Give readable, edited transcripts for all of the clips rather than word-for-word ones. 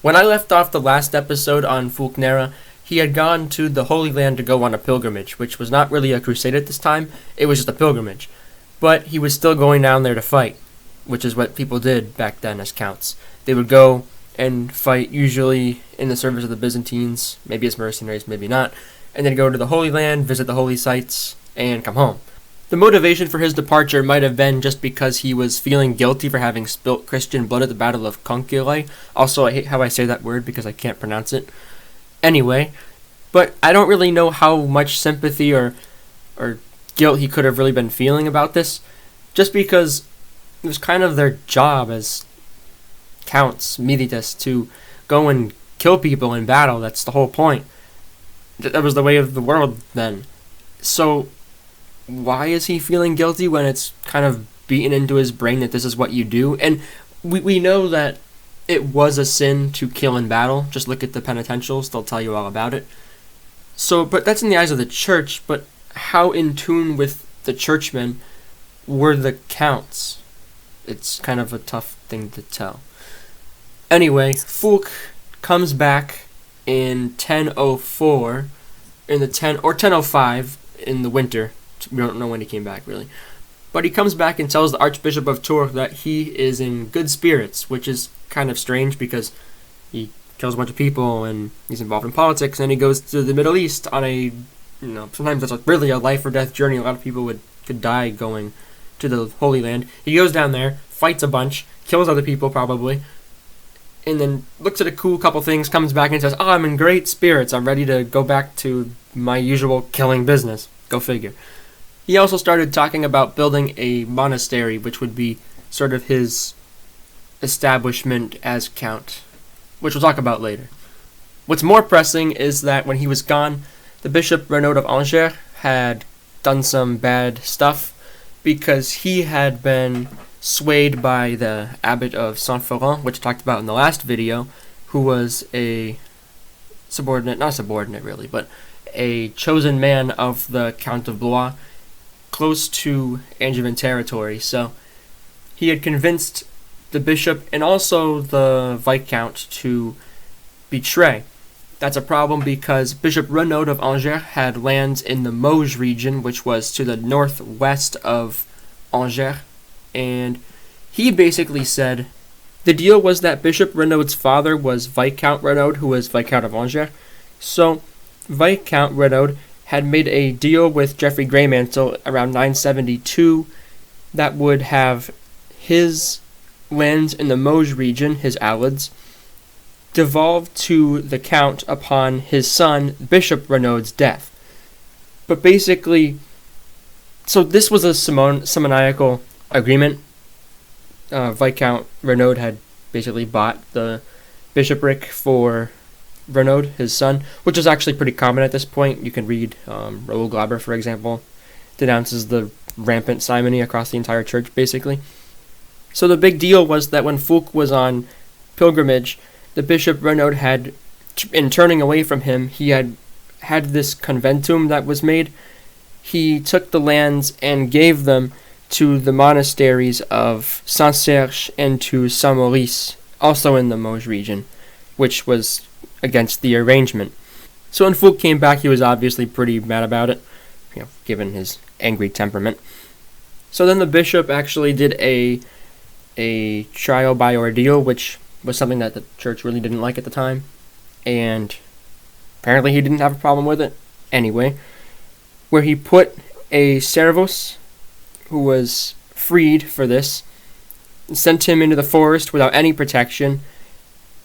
When I left off the last episode on Fulk Nerra, he had gone to the Holy Land to go on a pilgrimage, which was not really a crusade at this time, it was just a pilgrimage. But he was still going down there to fight, which is what people did back then as counts. They would go and fight, usually in the service of the Byzantines, maybe as mercenaries, maybe not, and then go to the Holy Land, visit the holy sites, and come home. The motivation for his departure might have been just because he was feeling guilty for having spilt Christian blood at the Battle of Consul. Also, I hate how I say that word because I can't pronounce it. Anyway, but I don't really know how much sympathy or guilt he could have really been feeling about this, just because it was kind of their job as counts, milites, to go and kill people in battle. That's the whole point. That was the way of the world then. So why is he feeling guilty when it's kind of beaten into his brain that this is what you do? And we know that it was a sin to kill in battle. Just look at the penitentials, they'll tell you all about it. So, but that's in the eyes of the church, but how in tune with the churchmen were the counts? It's kind of a tough thing to tell. Anyway, Fulk comes back in 1004, in the 1005 in the winter. We don't know when he came back, really. But he comes back and tells the Archbishop of Tours that he is in good spirits, which is kind of strange because he kills a bunch of people and he's involved in politics, and he goes to the Middle East on a, sometimes that's really a life or death journey. A lot of people could die going to the Holy Land. He goes down there, fights a bunch, kills other people probably, and then looks at a cool couple things, comes back and says, I'm in great spirits. I'm ready to go back to my usual killing business. Go figure. He also started talking about building a monastery, which would be sort of his establishment as count, which we'll talk about later. What's more pressing is that when he was gone, the Bishop Renaud of Angers had done some bad stuff because he had been swayed by the abbot of Saint-Florent, which I talked about in the last video, who was a not subordinate really, but a chosen man of the Count of Blois, close to Angevin territory. So he had convinced the bishop and also the Viscount to betray. That's a problem because Bishop Renaud of Angers had lands in the Mauges region, which was to the northwest of Angers, and he basically said the deal was that Bishop Renaud's father was Viscount Renaud, who was Viscount of Angers. So Viscount Renaud had made a deal with Geoffrey Greymantle around 972 that would have his lands in the Mauges region, his alids, devolved to the count upon his son, Bishop Renaud's death. But basically, so this was a simoniacal agreement. Viscount Renaud had basically bought the bishopric for Renaud, his son, which is actually pretty common at this point. You can read Raoul Glauber, for example, denounces the rampant simony across the entire church, basically. So the big deal was that when Fulk was on pilgrimage, the Bishop Renaud had, in turning away from him, he had this conventum that was made. He took the lands and gave them to the monasteries of Saint-Serge and to Saint-Maurice, also in the Mauges region, which was against the arrangement. So when Fulk came back, he was obviously pretty mad about it, given his angry temperament. So then the bishop actually did a trial by ordeal, which was something that the church really didn't like at the time, and apparently he didn't have a problem with it anyway, where he put a servus, who was freed for this, and sent him into the forest without any protection.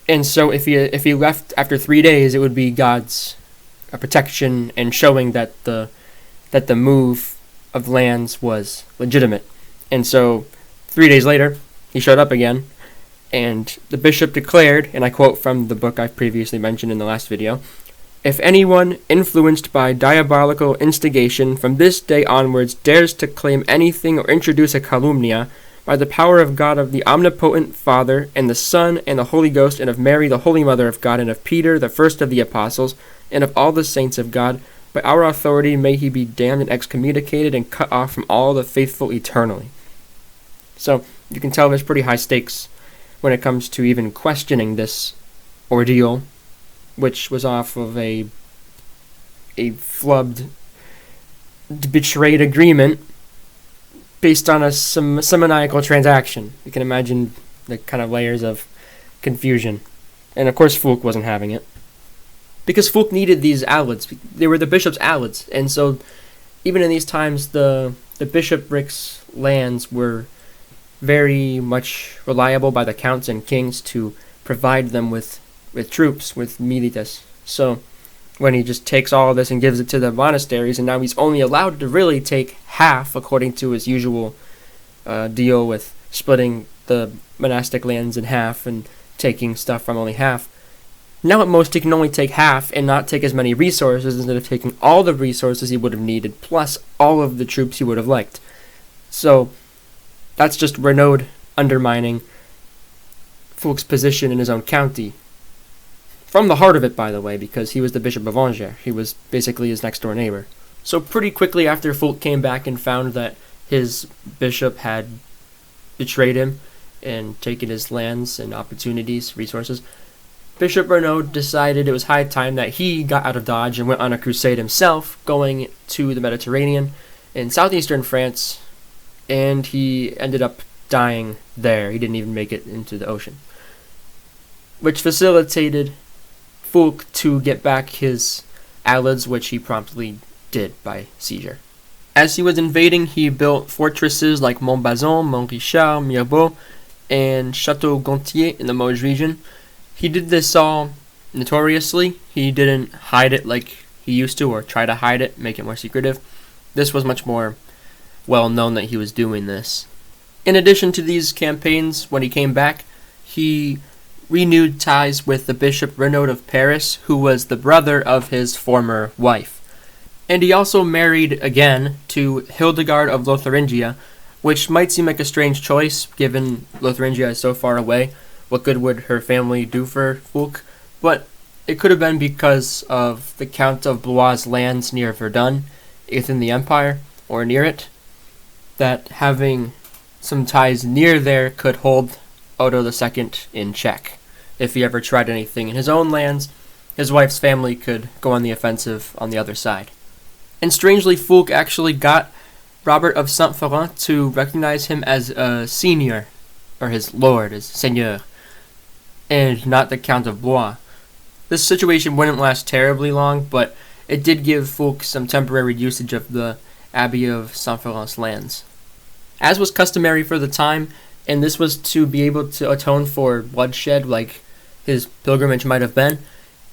And so if he left after 3 days, it would be God's protection and showing that the move of lands was legitimate. And so 3 days later, he showed up again, and the bishop declared, and I quote from the book I've previously mentioned in the last video, "If anyone, influenced by diabolical instigation, from this day onwards dares to claim anything or introduce a calumnia, by the power of God, of the omnipotent Father, and the Son, and the Holy Ghost, and of Mary, the Holy Mother of God, and of Peter, the first of the apostles, and of all the saints of God, by our authority may he be damned and excommunicated and cut off from all the faithful eternally." So you can tell there's pretty high stakes when it comes to even questioning this ordeal, which was off of a flubbed, betrayed agreement based on a simoniacal transaction. You can imagine the kind of layers of confusion. And of course Fulk wasn't having it. Because Fulk needed these aleds. They were the bishop's aleds. And so even in these times, the bishopric's lands were very much reliable by the counts and kings to provide them with troops, with milites. So when he just takes all of this and gives it to the monasteries, and now he's only allowed to really take half according to his usual deal with splitting the monastic lands in half and taking stuff from only half. Now at most he can only take half and not take as many resources instead of taking all the resources he would have needed, plus all of the troops he would have liked. So that's just Renaud undermining Fulk's position in his own county. From the heart of it, by the way, because he was the Bishop of Angers. He was basically his next-door neighbor. So pretty quickly after Fulk came back and found that his bishop had betrayed him and taken his lands and opportunities, resources, Bishop Renaud decided it was high time that he got out of Dodge and went on a crusade himself, going to the Mediterranean in southeastern France, and he ended up dying there. He didn't even make it into the ocean, which facilitated Fulk to get back his aleds, which he promptly did by seizure. As he was invading, he built fortresses like Montbazon, Montrichard, Mirbeau, and Château Gontier in the Meuse region. He did this all notoriously. He didn't hide it like he used to, or try to hide it, make it more secretive. This was much more well known that he was doing this. In addition to these campaigns, when he came back, he renewed ties with the Bishop Renaud of Paris, who was the brother of his former wife. And he also married again to Hildegard of Lotharingia, which might seem like a strange choice, given Lotharingia is so far away. What good would her family do for Fulk? But it could have been because of the Count of Blois' lands near Verdun, within the Empire, or near it, that having some ties near there could hold Odo II in check. If he ever tried anything in his own lands, his wife's family could go on the offensive on the other side. And strangely, Fulk actually got Robert of Saint-Florent to recognize him as a seigneur, or his lord, his seigneur, and not the Count of Blois. This situation wouldn't last terribly long, but it did give Fulk some temporary usage of the Abbey of Saint-Florent's lands. As was customary for the time, and this was to be able to atone for bloodshed like his pilgrimage might have been,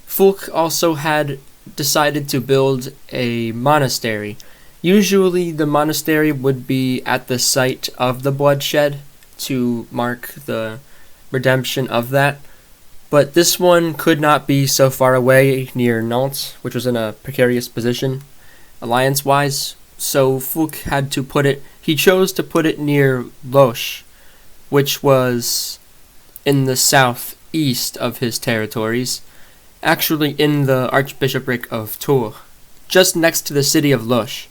Fulk also had decided to build a monastery. Usually the monastery would be at the site of the bloodshed to mark the redemption of that, but this one could not be so far away near Nantes, which was in a precarious position alliance-wise, so Fulk had to he chose to put it near Loche, which was in the southeast of his territories, actually in the Archbishopric of Tours, just next to the city of Loche.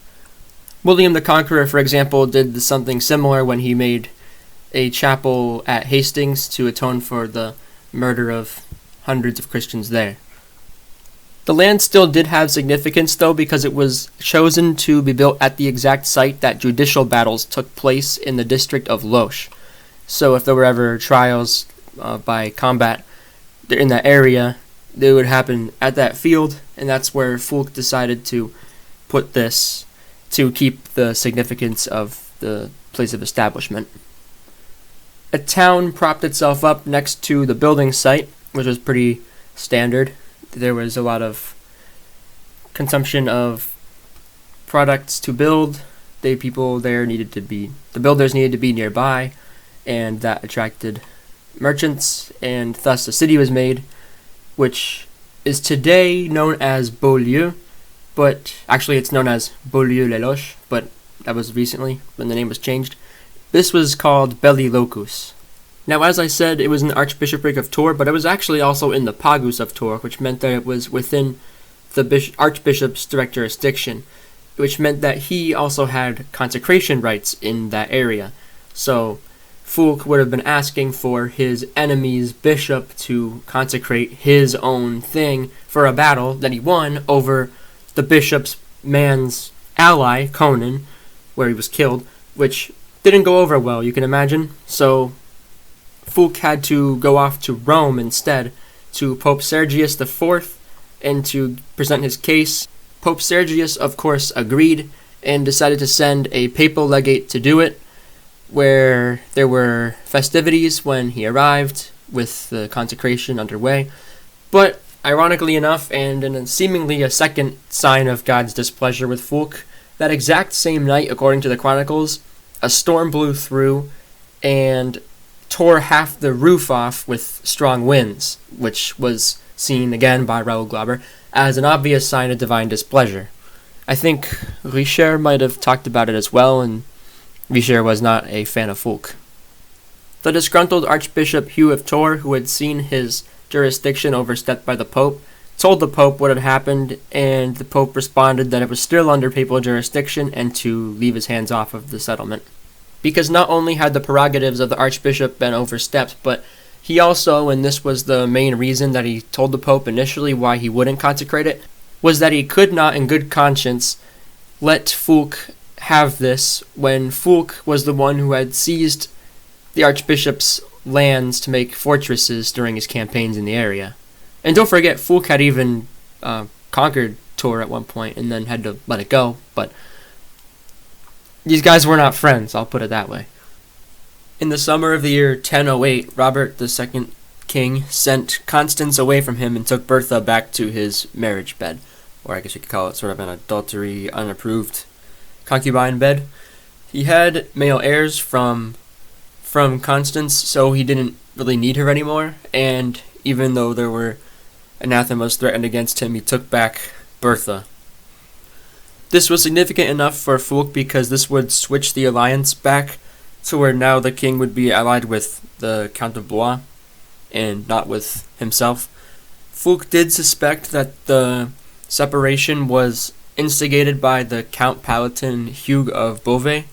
William the Conqueror, for example, did something similar when he made a chapel at Hastings to atone for the murder of hundreds of Christians there. The land still did have significance, though, because it was chosen to be built at the exact site that judicial battles took place in the district of Loche. So if there were ever trials by combat in that area, they would happen at that field, and that's where Fulk decided to put this to keep the significance of the place of establishment. A town propped itself up next to the building site, which was pretty standard. There was a lot of consumption of products to build. The builders needed to be nearby, and that attracted merchants, and thus a city was made, which is today known as Beaulieu, but actually it's known as Beaulieu-les-Loches, but that was recently when the name was changed. This was called Belli Locus. Now, as I said, it was in the Archbishopric of Tours, but it was actually also in the Pagus of Tours, which meant that it was within the Archbishop's direct jurisdiction, which meant that he also had consecration rights in that area. So Fulk would have been asking for his enemy's bishop to consecrate his own thing for a battle that he won over the bishop's man's ally, Conan, where he was killed, which didn't go over well, you can imagine. So Fulk had to go off to Rome instead, to Pope Sergius IV, and to present his case. Pope Sergius, of course, agreed and decided to send a papal legate to do it, where there were festivities when he arrived with the consecration underway. But ironically enough, and in seemingly a second sign of God's displeasure with Fulk, that exact same night, according to the chronicles, a storm blew through and tore half the roof off with strong winds, which was seen again by Raoul Glauber as an obvious sign of divine displeasure. I think Richer might have talked about it as well, and Richer was not a fan of Fulk. The disgruntled Archbishop Hugh of Tours, who had seen his jurisdiction overstepped by the Pope, told the Pope what had happened, and the Pope responded that it was still under papal jurisdiction and to leave his hands off of the settlement. Because not only had the prerogatives of the Archbishop been overstepped, but he also, and this was the main reason that he told the Pope initially why he wouldn't consecrate it, was that he could not in good conscience let Fulk have this when Fulk was the one who had seized the Archbishop's lands to make fortresses during his campaigns in the area. And don't forget, Fulk had even conquered Tours at one point and then had to let it go, but these guys were not friends, I'll put it that way. In the summer of the year 1008, Robert II King sent Constance away from him and took Bertha back to his marriage bed, or I guess you could call it sort of an adultery, unapproved concubine bed. He had male heirs from Constance, so he didn't really need her anymore, and even though there were anathemas threatened against him, he took back Bertha. This was significant enough for Fulk because this would switch the alliance back to where now the king would be allied with the Count of Blois and not with himself. Fulk did suspect that the separation was instigated by the Count Palatine Hugh of Beauvais.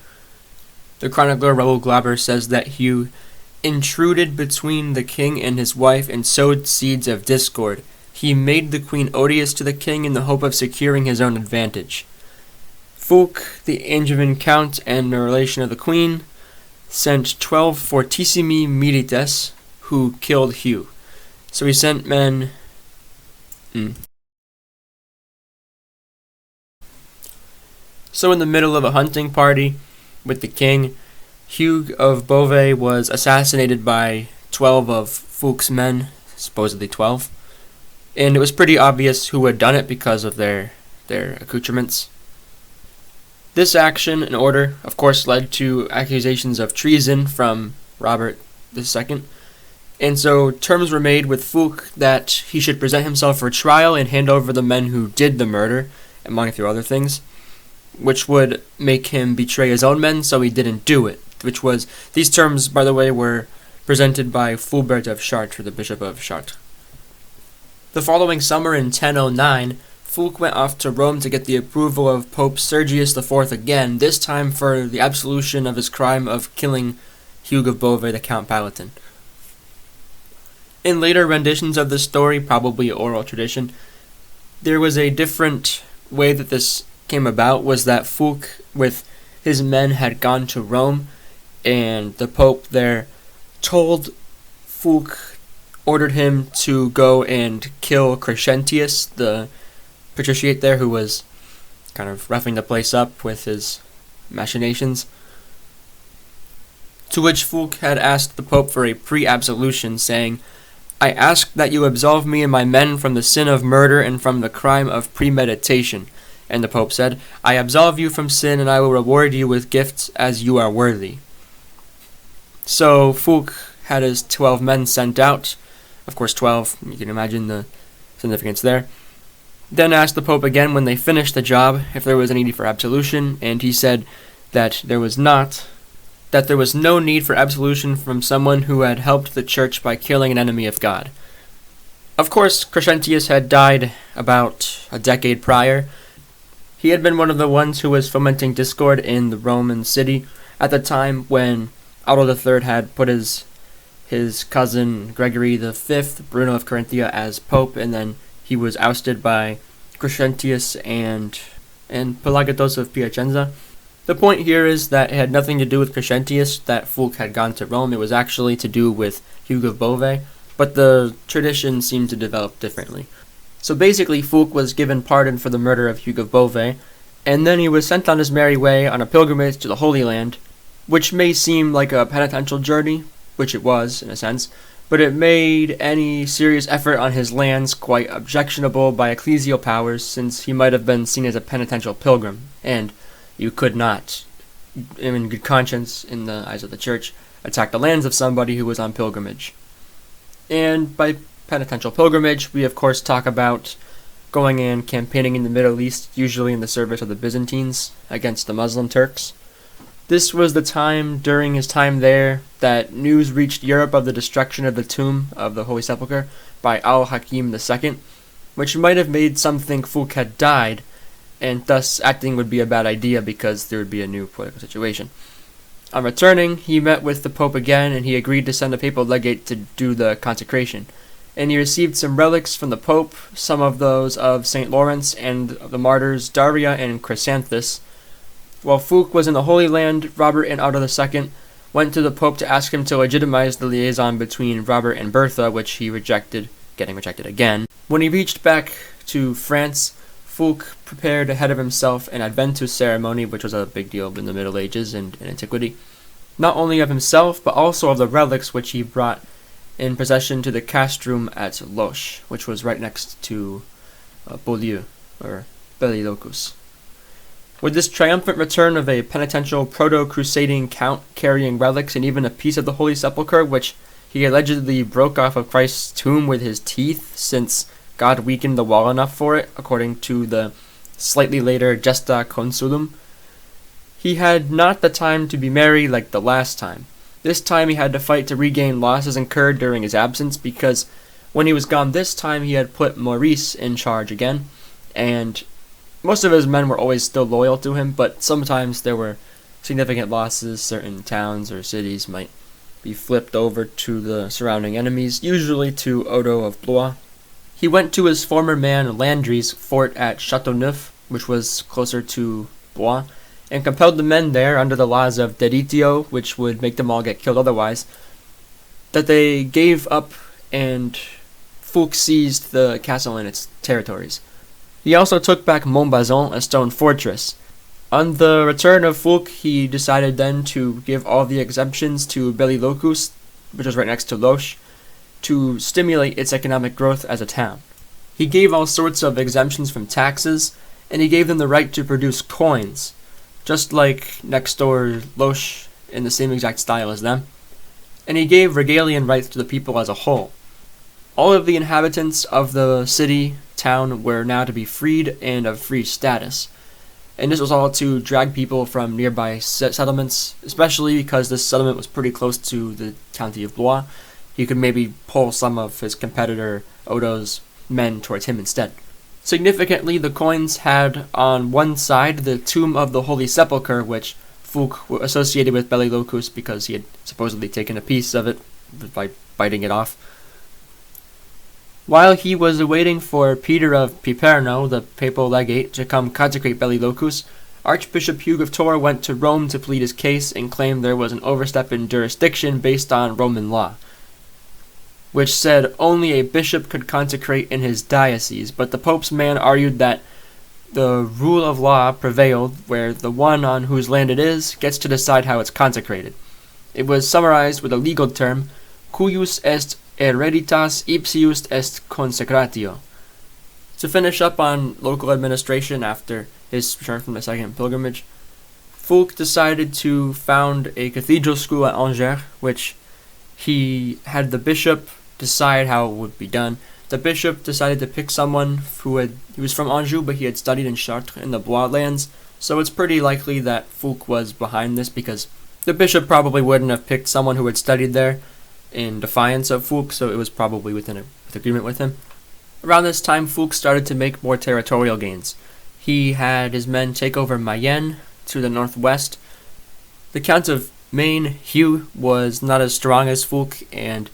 The chronicler Raoul Glauber says that Hugh intruded between the king and his wife and sowed seeds of discord. He made the queen odious to the king in the hope of securing his own advantage. Fulk, the Angevin count and the relation of the queen, sent 12 fortissimi milites who killed Hugh. So he sent men... So in the middle of a hunting party with the king, Hugh of Beauvais was assassinated by 12 of Fulk's men, supposedly 12. And it was pretty obvious who had done it because of their accoutrements. This action and order, of course, led to accusations of treason from Robert II, and so terms were made with Fulk that he should present himself for trial and hand over the men who did the murder, among a few other things, which would make him betray his own men, so he didn't do it, these terms, by the way, were presented by Fulbert of Chartres, the Bishop of Chartres. The following summer in 1009, Fulk went off to Rome to get the approval of Pope Sergius IV again, this time for the absolution of his crime of killing Hugh of Beauvais, the Count Palatine. In later renditions of the story, probably oral tradition, there was a different way that this came about, was that Fulk with his men had gone to Rome, and the Pope there told Fulk, ordered him to go and kill Crescentius, the patriciate there who was kind of roughing the place up with his machinations. To which Fulk had asked the Pope for a pre-absolution, saying, "I ask that you absolve me and my men from the sin of murder and from the crime of premeditation." And the Pope said, "I absolve you from sin, and I will reward you with gifts as you are worthy." So Fulk had his 12 men sent out. Of course, 12, you can imagine the significance there. Then asked the Pope again when they finished the job if there was any need for absolution, and he said that there was not, that there was no need for absolution from someone who had helped the church by killing an enemy of God. Of course, Crescentius had died about a decade prior. He had been one of the ones who was fomenting discord in the Roman city at the time when Otto III had put his cousin Gregory V, Bruno of Carinthia, as pope, and then he was ousted by Crescentius and Pelagiotos of Piacenza. The point here is that it had nothing to do with Crescentius that Fulk had gone to Rome. It was actually to do with Hugh of Beauvais, but the tradition seemed to develop differently. So basically, Fulk was given pardon for the murder of Hugh of Beauvais, and then he was sent on his merry way on a pilgrimage to the Holy Land, which may seem like a penitential journey, which it was, in a sense, but it made any serious effort on his lands quite objectionable by ecclesial powers, since he might have been seen as a penitential pilgrim, and you could not, in good conscience, in the eyes of the church, attack the lands of somebody who was on pilgrimage. And by penitential pilgrimage, we of course talk about going and campaigning in the Middle East, usually in the service of the Byzantines, against the Muslim Turks. This was the time, during his time there, that news reached Europe of the destruction of the tomb of the Holy Sepulchre by Al-Hakim II, which might have made some think Fulk had died, and thus acting would be a bad idea because there would be a new political situation. On returning, he met with the Pope again, and he agreed to send a papal legate to do the consecration. And he received some relics from the Pope, some of those of St. Lawrence and of the martyrs Daria and Chrysanthus. While Fulk was in the Holy Land, Robert and Otto II went to the Pope to ask him to legitimize the liaison between Robert and Bertha, which he rejected, getting rejected again. When he reached back to France, Fulk prepared ahead of himself an Adventus ceremony, which was a big deal in the Middle Ages and in antiquity, not only of himself, but also of the relics which he brought in procession to the castrum at Loche, which was right next to Beaulieu, or Belli Locus. With this triumphant return of a penitential proto-crusading count carrying relics and even a piece of the Holy Sepulchre, which he allegedly broke off of Christ's tomb with his teeth, since God weakened the wall enough for it, according to the slightly later Gesta Consulum. He had not the time to be merry like the last time. This time he had to fight to regain losses incurred during his absence, because when he was gone this time he had put Maurice in charge again, and most of his men were always still loyal to him, but sometimes there were significant losses. Certain towns or cities might be flipped over to the surrounding enemies, usually to Odo of Blois. He went to his former man Landry's fort at Châteauneuf, which was closer to Blois, and compelled the men there, under the laws of deditio, which would make them all get killed otherwise, that they gave up, and Fulk seized the castle and its territories. He also took back Montbazon, a stone fortress. On the return of Fulk, he decided then to give all the exemptions to Belli Locus, which was right next to Loche, to stimulate its economic growth as a town. He gave all sorts of exemptions from taxes, and he gave them the right to produce coins, just like next door Loche, in the same exact style as them. And he gave regalian rights to the people as a whole. All of the inhabitants of the city, town, were now to be freed and of free status. And this was all to drag people from nearby settlements, especially because this settlement was pretty close to the county of Blois. He could maybe pull some of his competitor Odo's men towards him instead. Significantly, the coins had on one side the tomb of the Holy Sepulchre, which Fulk associated with Belli Locus because he had supposedly taken a piece of it by biting it off. While he was awaiting for Peter of Piperno, the papal legate, to come consecrate Belli Locus, Archbishop Hugh of Tours went to Rome to plead his case and claimed there was an overstep in jurisdiction based on Roman law, which said only a bishop could consecrate in his diocese, but the Pope's man argued that the rule of law prevailed, where the one on whose land it is gets to decide how it's consecrated. It was summarized with a legal term, cuius est hereditas ipsius est consecratio. To finish up on local administration after his return from the second pilgrimage, Fulk decided to found a cathedral school at Angers, which he had the bishop decide how it would be done. The bishop decided to pick someone he was from Anjou, but he had studied in Chartres in the Blois lands, so it's pretty likely that Fulk was behind this, because the bishop probably wouldn't have picked someone who had studied there in defiance of Fulk, so it was probably with agreement with him. Around this time, Fulk started to make more territorial gains. He had his men take over Mayenne to the northwest. The Count of Maine, Hugh was not as strong as Fulk, and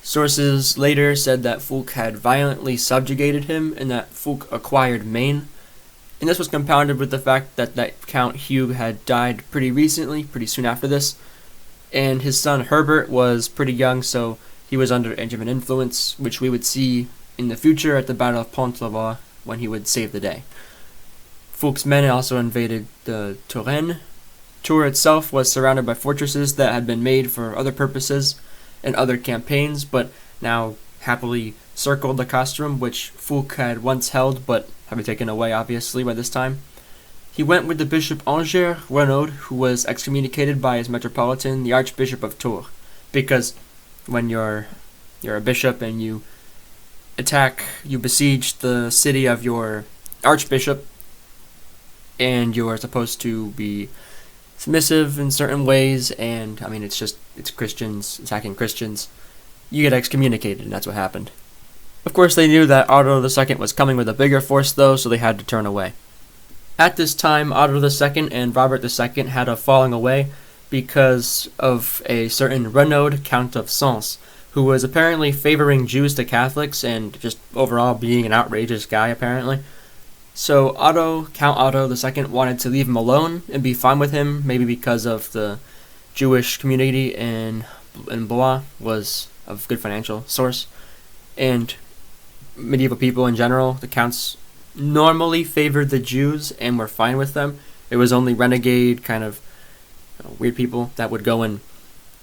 sources later said that Fulk had violently subjugated him and that Fulk acquired Maine. And this was compounded with the fact that Count Hugh had died pretty recently, pretty soon after this, and his son Herbert was pretty young, so he was under Angevin influence, which we would see in the future at the Battle of Pont-l'Avoie when he would save the day. Fulk's men also invaded the Touraine. Tours itself was surrounded by fortresses that had been made for other purposes and other campaigns, but now happily circled the Castrum, which Fulk had once held but had been taken away, obviously, by this time. He went with the Bishop Anger Renaud, who was excommunicated by his metropolitan, the Archbishop of Tours, because when you're a bishop and you besiege the city of your archbishop, and you're supposed to be submissive in certain ways, and I mean it's Christians attacking Christians, you get excommunicated, and that's what happened. Of course, they knew that Otto II was coming with a bigger force, though, so they had to turn away. At this time, Otto II and Robert II had a falling away because of a certain Renaud, Count of Sens, who was apparently favoring Jews to Catholics and just overall being an outrageous guy, apparently. So Count Otto II wanted to leave him alone and be fine with him, maybe because of the Jewish community in Blois was a good financial source, and medieval people in general. The counts normally favored the Jews and were fine with them. It was only renegade, kind of weird people that would go and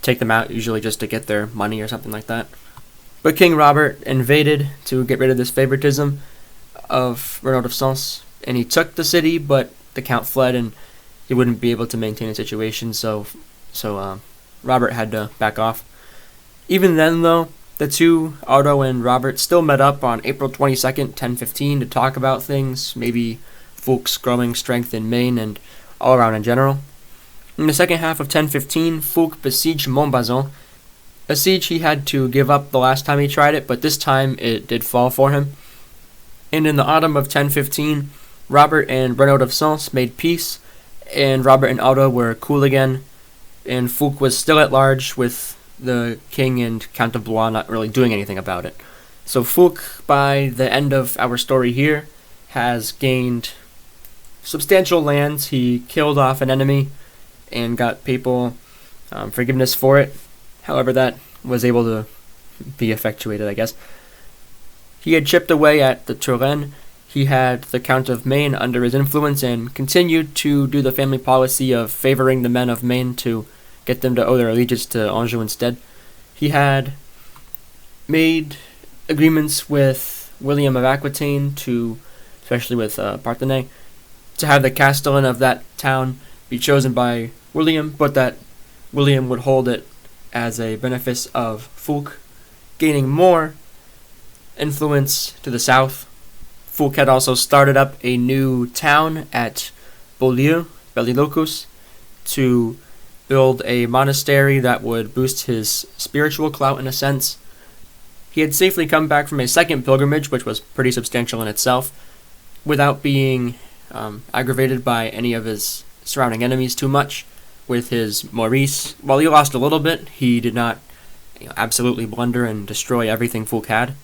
take them out, usually just to get their money or something like that. But King Robert invaded to get rid of this favoritism of Renaud of Sens, and he took the city, but the count fled and he wouldn't be able to maintain the situation, so Robert had to back off. Even then, though, the two, Otto and Robert, still met up on April 22nd, 1015, to talk about things, maybe Fulk's growing strength in Maine and all around in general. In the second half of 1015, Fulk besieged Montbazon, a siege he had to give up the last time he tried it, but this time it did fall for him. And in the autumn of 1015, Robert and Renaud of Sens made peace, and Robert and Otto were cool again, and Fulk was still at large, with the king and Count of Blois not really doing anything about it. So Fulk, by the end of our story here, has gained substantial lands. He killed off an enemy and got papal forgiveness for it. However, that was able to be effectuated, I guess. He had chipped away at the Touraine. He had the Count of Maine under his influence and continued to do the family policy of favoring the men of Maine to get them to owe their allegiance to Anjou instead. He had made agreements with William of Aquitaine, especially with Parthenay, to have the castellan of that town be chosen by William, but that William would hold it as a benefice of Fulk, gaining more influence to the south. Fulk had also started up a new town at Beaulieu, Belli Locus, to build a monastery that would boost his spiritual clout in a sense. He had safely come back from a second pilgrimage, which was pretty substantial in itself, without being aggravated by any of his surrounding enemies too much. With his Maurice, while he lost a little bit, he did not absolutely blunder and destroy everything Fulk had.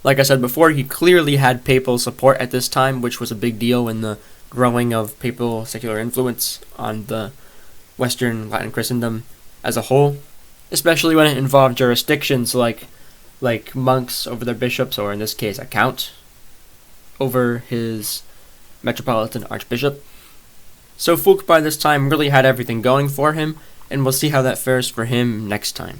Like I said before, he clearly had papal support at this time, which was a big deal in the growing of papal secular influence on the Western Latin Christendom as a whole, especially when it involved jurisdictions like monks over their bishops, or in this case a count over his metropolitan archbishop. So Fulk by this time really had everything going for him, and we'll see how that fares for him next time.